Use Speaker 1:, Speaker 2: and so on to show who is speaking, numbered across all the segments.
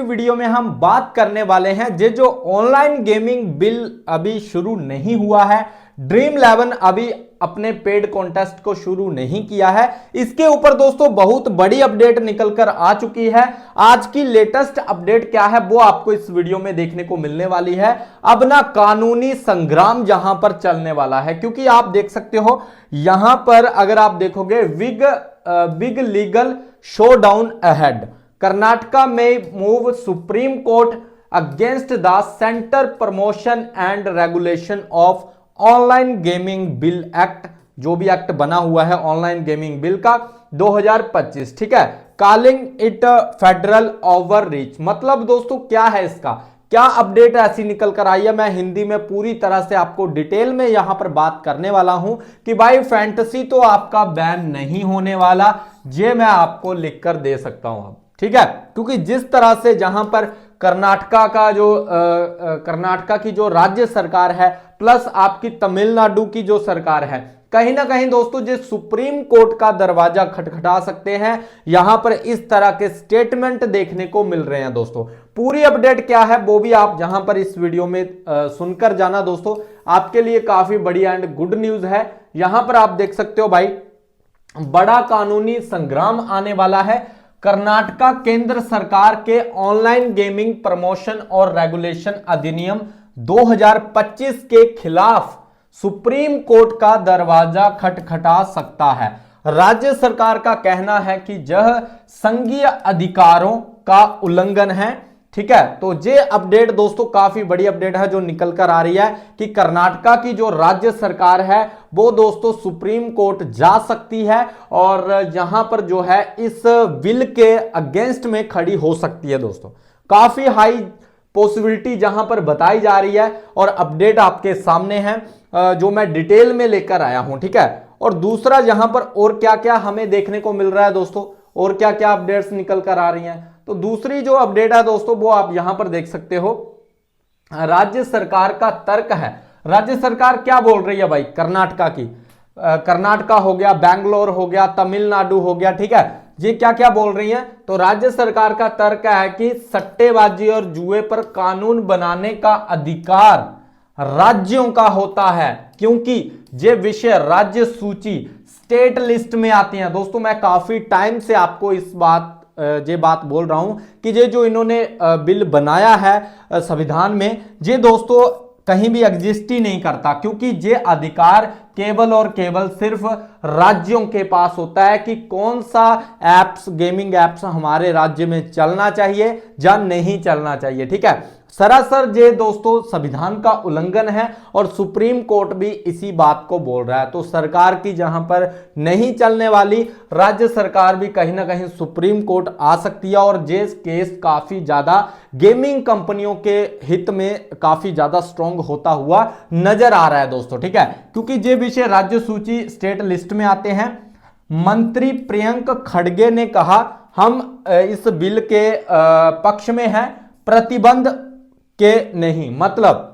Speaker 1: Video में हम बात करने वाले हैं जो ऑनलाइन गेमिंग बिल अभी शुरू नहीं हुआ है। ड्रीम 11 अभी अपने पेड कॉन्टेस्ट को शुरू नहीं किया है। इसके ऊपर दोस्तों बहुत बड़ी अपडेट निकल कर आ चुकी है। आज की लेटेस्ट अपडेट क्या है वो आपको इस वीडियो में देखने को मिलने वाली है। अब ना कानूनी संग्राम यहां पर चलने वाला है, क्योंकि आप देख सकते हो यहां पर अगर आप देखोगे big legal showdown ahead, Karnataka में move supreme court against the centre promotion and regulation of online gaming bill act, जो भी एक्ट बना हुआ है ऑनलाइन गेमिंग बिल का 2025, ठीक है, कॉलिंग इट फेडरल ओवररीच। मतलब दोस्तों क्या है इसका, क्या अपडेट ऐसी निकल कर आई है, मैं हिंदी में पूरी तरह से आपको डिटेल में यहां पर बात करने वाला हूं कि भाई फैंटेसी तो आपका बैन नहीं होने वाला, ये मैं आपको लिखकर दे सकता हूं अब, ठीक है। क्योंकि जिस तरह से जहां पर कर्नाटका की जो राज्य सरकार है प्लस आपकी तमिलनाडु की जो सरकार है, कहीं ना कहीं दोस्तों जो सुप्रीम कोर्ट का दरवाजा खटखटा सकते हैं, यहां पर इस तरह के स्टेटमेंट देखने को मिल रहे हैं। दोस्तों पूरी अपडेट क्या है वो भी आप यहां पर इस वीडियो में सुनकर जाना। दोस्तों आपके लिए काफी बढ़िया एंड गुड न्यूज है। यहां पर आप देख सकते हो भाई बड़ा कानूनी संग्राम आने वाला है। कर्नाटका केंद्र सरकार के ऑनलाइन गेमिंग प्रमोशन और रेगुलेशन अधिनियम 2025 के खिलाफ सुप्रीम कोर्ट का दरवाजा खटखटा सकता है। राज्य सरकार का कहना है कि यह संघीय अधिकारों का उल्लंघन है, ठीक है। तो ये अपडेट दोस्तों काफी बड़ी अपडेट है जो निकल कर आ रही है कि कर्नाटका की जो राज्य सरकार है वो दोस्तों सुप्रीम कोर्ट जा सकती है और यहां पर जो है इस बिल के अगेंस्ट में खड़ी हो सकती है। दोस्तों काफी हाई पॉसिबिलिटी जहां पर बताई जा रही है और अपडेट आपके सामने है जो मैं डिटेल में लेकर आया हूं, ठीक है। और दूसरा यहां पर और क्या क्या हमें देखने को मिल रहा है दोस्तों, और क्या क्या अपडेट्स निकल कर आ रही हैं, तो दूसरी जो अपडेट है दोस्तों वो आप यहां पर देख सकते हो। राज्य सरकार का तर्क है, राज्य सरकार क्या बोल रही है भाई कर्नाटका की, कर्नाटका हो गया, बैंगलोर हो गया, तमिलनाडु हो गया, ठीक है, ये क्या क्या बोल रही है। तो राज्य सरकार का तर्क है कि सट्टेबाजी और जुए पर कानून बनाने का अधिकार राज्यों का होता है, क्योंकि ये विषय राज्य सूची स्टेट लिस्ट में आती हैं। दोस्तों मैं काफी टाइम से आपको ये बात बोल रहा हूं कि ये जो इन्होंने बिल बनाया है संविधान में, ये दोस्तों कहीं भी एग्जिस्ट ही नहीं करता, क्योंकि ये अधिकार केवल और केवल सिर्फ राज्यों के पास होता है कि कौन सा एप्स, गेमिंग एप्स हमारे राज्य में चलना चाहिए या नहीं चलना चाहिए, ठीक है। सरासर ये दोस्तों संविधान का उल्लंघन है और सुप्रीम कोर्ट भी इसी बात को बोल रहा है। तो सरकार की जहां पर नहीं चलने वाली, राज्य सरकार भी कहीं ना कहीं सुप्रीम कोर्ट आ सकती है और ये केस काफी ज्यादा गेमिंग कंपनियों के हित में काफी ज्यादा स्ट्रॉन्ग होता हुआ नजर आ रहा है दोस्तों, ठीक है। क्योंकि ये विषय राज्य सूची स्टेट लिस्ट में आते हैं। मंत्री प्रियंक खड़गे ने कहा हम इस बिल के पक्ष में हैं, प्रतिबंध के नहीं। मतलब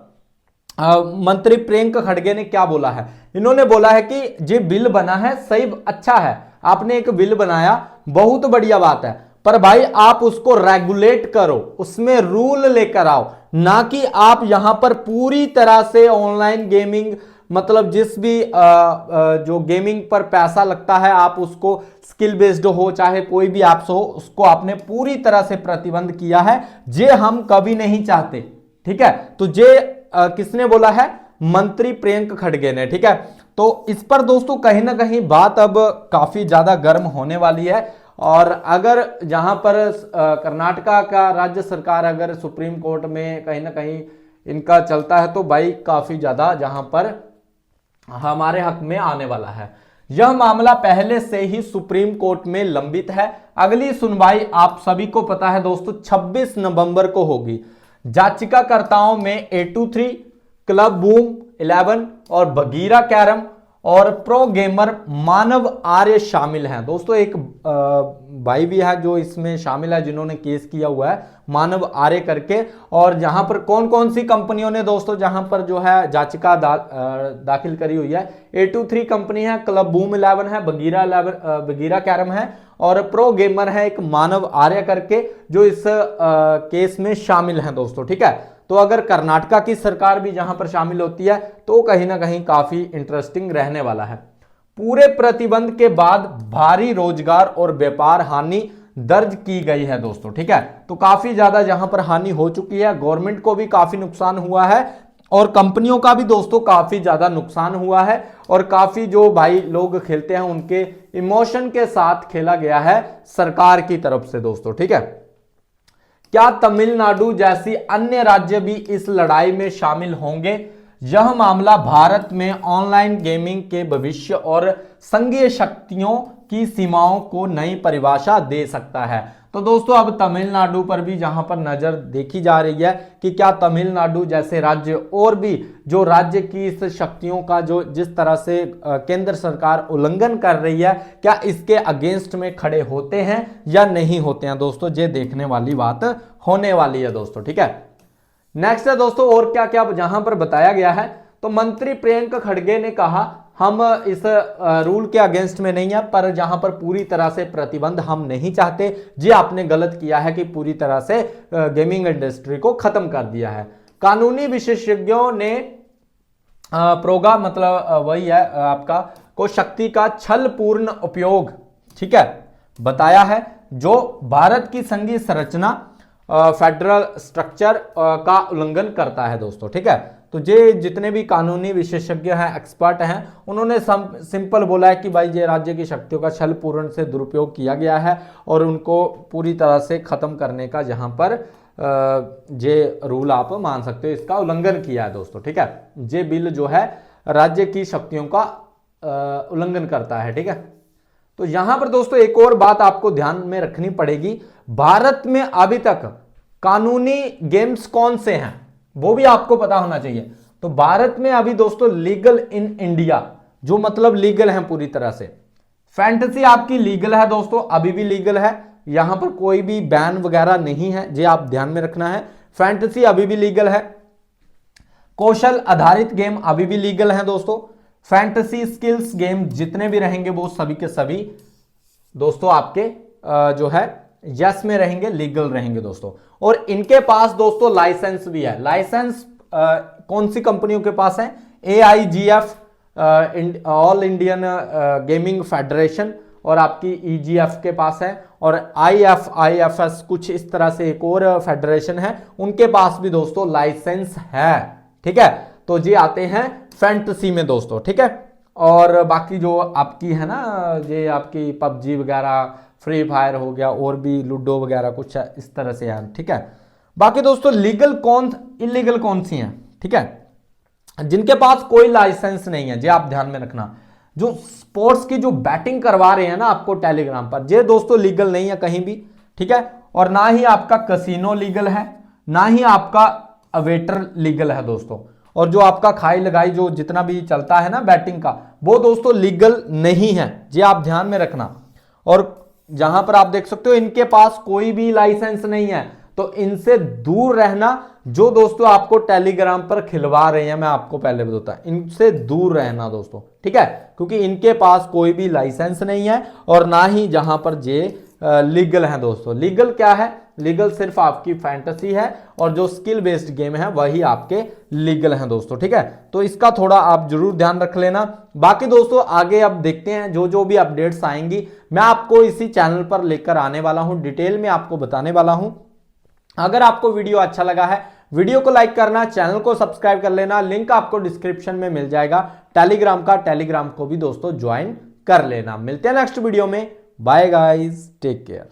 Speaker 1: मंत्री प्रियंक खड़गे ने क्या बोला है, इन्होंने बोला है कि ये बिल बना है सही, अच्छा है, आपने एक बिल बनाया, बहुत बढ़िया बात है, पर भाई आप उसको रेगुलेट करो, उसमें रूल लेकर आओ, ना कि आप यहां पर पूरी तरह से ऑनलाइन गेमिंग, मतलब जिस भी जो गेमिंग पर पैसा लगता है आप उसको स्किल बेस्ड हो चाहे कोई भी ऐप्स हो, उसको आपने पूरी तरह से प्रतिबंध किया है, ये हम कभी नहीं चाहते, ठीक है। तो ये किसने बोला है, मंत्री प्रियंक खड़गे ने, ठीक है। तो इस पर दोस्तों कहीं ना कहीं बात अब काफी ज्यादा गर्म होने वाली है और अगर यहां पर कर्नाटका का राज्य सरकार अगर सुप्रीम कोर्ट में कहीं ना कहीं इनका चलता है तो भाई काफी ज्यादा जहां पर हमारे हक में आने वाला है। यह मामला पहले से ही सुप्रीम कोर्ट में लंबित है। अगली सुनवाई आप सभी को पता है दोस्तों 26 नवंबर को होगी। याचिकाकर्ताओं में A23, क्लब बूम 11 और बगीरा कैरम और प्रो गेमर मानव आर्य शामिल हैं। दोस्तों एक भाई भी है जो इसमें शामिल है, जिन्होंने केस किया हुआ है मानव आर्य करके। और जहां पर कौन कौन सी कंपनियों ने दोस्तों जहां पर जो है याचिका दाखिल करी हुई है, A23 कंपनी है, क्लब बूम 11 है, बगीरा कैरम है और प्रो गेमर है एक मानव आर्य करके, जो इस केस में शामिल है दोस्तों। ठीक है, तो अगर कर्नाटका की सरकार भी जहां पर शामिल होती है तो कहीं ना कहीं काफी इंटरेस्टिंग रहने वाला है। पूरे प्रतिबंध के बाद भारी रोजगार और व्यापार हानि दर्ज की गई है दोस्तों। ठीक है, तो काफी ज्यादा जहां पर हानि हो चुकी है, गवर्नमेंट को भी काफी नुकसान हुआ है और कंपनियों का भी दोस्तों काफी ज्यादा नुकसान हुआ है और काफी जो भाई लोग खेलते हैं उनके इमोशन के साथ खेला गया है सरकार की तरफ से दोस्तों। ठीक है, क्या तमिलनाडु जैसी अन्य राज्य भी इस लड़ाई में शामिल होंगे? यह मामला भारत में ऑनलाइन गेमिंग के भविष्य और संघीय शक्तियों की सीमाओं को नई परिभाषा दे सकता है। तो दोस्तों अब तमिलनाडु पर भी जहां पर नजर देखी जा रही है कि क्या तमिलनाडु जैसे राज्य और भी जो राज्य की इस शक्तियों का जो जिस तरह से केंद्र सरकार उल्लंघन कर रही है, क्या इसके अगेंस्ट में खड़े होते हैं या नहीं होते हैं दोस्तों, ये देखने वाली बात होने वाली है दोस्तों। ठीक है, नेक्स्ट है दोस्तों और क्या क्या जहां पर बताया गया है। तो मंत्री प्रियंक खड़गे ने कहा हम इस रूल के अगेंस्ट में नहीं है, पर जहां पर पूरी तरह से प्रतिबंध हम नहीं चाहते, जी आपने गलत किया है कि पूरी तरह से गेमिंग इंडस्ट्री को खत्म कर दिया है। कानूनी विशेषज्ञों ने प्रोगा मतलब वही है आपका को शक्ति का छलपूर्ण उपयोग, ठीक है, बताया है जो भारत की संघीय संरचना फेडरल स्ट्रक्चर का उल्लंघन करता है दोस्तों। ठीक है, तो ये जितने भी कानूनी विशेषज्ञ हैं, एक्सपर्ट हैं, उन्होंने सिंपल बोला है कि भाई ये राज्य की शक्तियों का छलपूर्ण से दुरुपयोग किया गया है और उनको पूरी तरह से खत्म करने का जहां पर ये रूल आप मान सकते हो इसका उल्लंघन किया है दोस्तों। ठीक है, ये बिल जो है राज्य की शक्तियों का उल्लंघन करता है। ठीक है, तो यहां पर दोस्तों एक और बात आपको ध्यान में रखनी पड़ेगी, भारत में अभी तक कानूनी गेम्स कौन से हैं वो भी आपको पता होना चाहिए। तो भारत में अभी दोस्तों लीगल इन इंडिया, जो मतलब लीगल है पूरी तरह से। फैंटेसी आपकी लीगल है दोस्तों, अभी भी लीगल है, यहां पर कोई भी बैन वगैरह नहीं है, ये आप ध्यान में रखना है। फैंटेसी अभी भी लीगल है। कौशल आधारित गेम अभी भी लीगल है दोस्तों। फैंटेसी स्किल्स गेम जितने भी रहेंगे वो सभी के सभी दोस्तों आपके जो है यस में रहेंगे, लीगल रहेंगे दोस्तों। और इनके पास दोस्तों लाइसेंस भी है। लाइसेंस कौन सी कंपनियों के पास है? AIGF all Indian gaming federation और आपकी EGF के पास है और IFIFS कुछ इस तरह से एक और फेडरेशन है, उनके पास भी दोस्तों लाइसेंस है। ठीक है, तो ये आते हैं फैंटेसी में दोस्तों। ठीक है, और बाकी जो आपकी है ना ये आपकी PUBG वगैरह, फ्री फायर हो गया और भी लूडो वगैरह कुछ इस तरह से है। ठीक है, बाकी दोस्तों लीगल कौन इलीगल कौन सी हैं? ठीक है, जिनके पास कोई लाइसेंस नहीं है, ये आप ध्यान में रखना। जो स्पोर्ट्स की जो बैटिंग करवा रहे हैं ना आपको टेलीग्राम पर, ये दोस्तों लीगल नहीं है कहीं भी। ठीक है, और ना ही आपका कसिनो लीगल है, ना ही आपका अवेटर लीगल है दोस्तों। और जो आपका खाई लगाई जो जितना भी चलता है ना बैटिंग का, वो दोस्तों लीगल नहीं है, ये आप ध्यान में रखना। और जहां पर आप देख सकते हो इनके पास कोई भी लाइसेंस नहीं है, तो इनसे दूर रहना। जो दोस्तों आपको टेलीग्राम पर खिलवा रहे हैं, मैं आपको पहले बताता, इनसे दूर रहना दोस्तों। ठीक है, क्योंकि इनके पास कोई भी लाइसेंस नहीं है और ना ही जहां पर जे लीगल है दोस्तों। लीगल क्या है? लीगल सिर्फ आपकी फैंटेसी है और जो स्किल बेस्ड गेम है वही आपके लीगल हैं दोस्तों। ठीक है, तो इसका थोड़ा आप जरूर ध्यान रख लेना। बाकी दोस्तों आगे अब देखते हैं जो भी अपडेट्स आएंगी मैं आपको इसी चैनल पर लेकर आने वाला हूं, डिटेल में आपको बताने वाला हूं। अगर आपको वीडियो अच्छा लगा है, वीडियो को लाइक करना, चैनल को सब्सक्राइब कर लेना, लिंक आपको डिस्क्रिप्शन में मिल जाएगा टेलीग्राम का, टेलीग्राम को भी दोस्तों ज्वाइन कर लेना। मिलते हैं नेक्स्ट वीडियो में, बाय गाइस, टेक केयर।